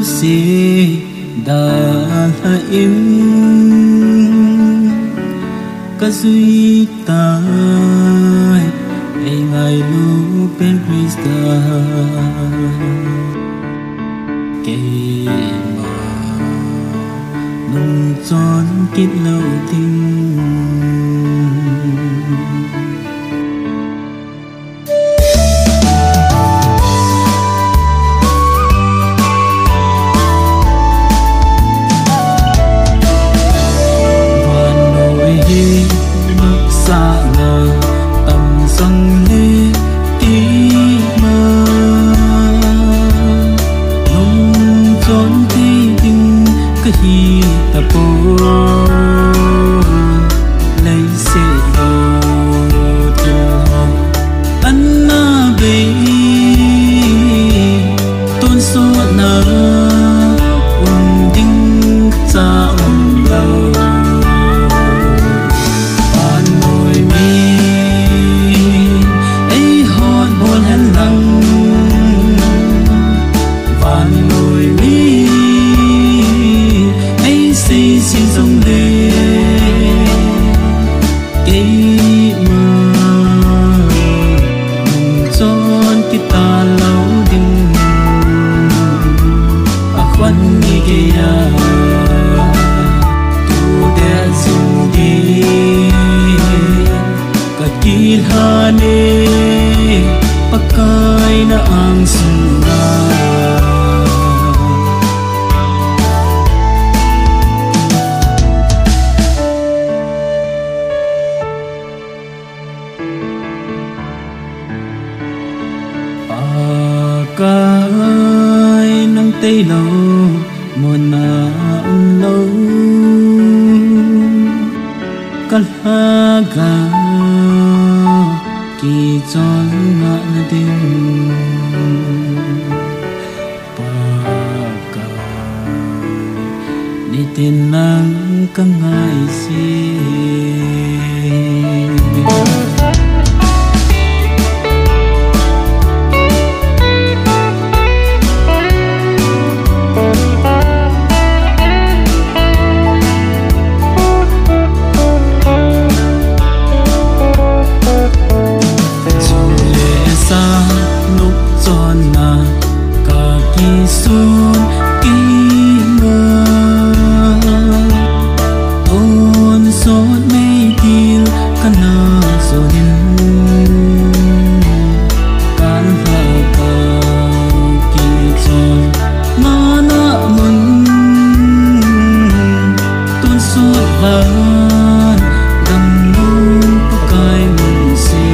si da la im ka zui tai ai ngai lu pen krista ke ma nung chon kit lo ting pakai na ang sunga pakai nang tây lâu một na lâu kalhaga ki chon nga na din pagka ni tinang kangay si sun ki mơ ôn sốt mây tiêu kana sonin kan ha ka ki chon mana mun tun sốt ban dam nun pakai mun si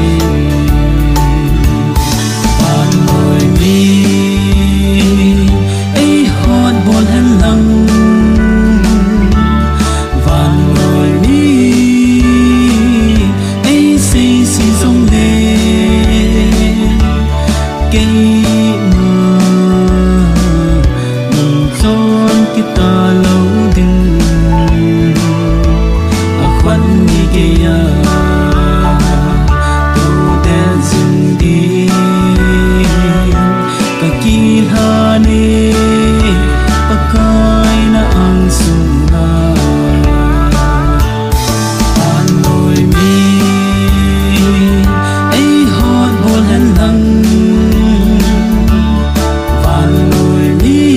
an loi mi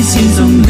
xin dòng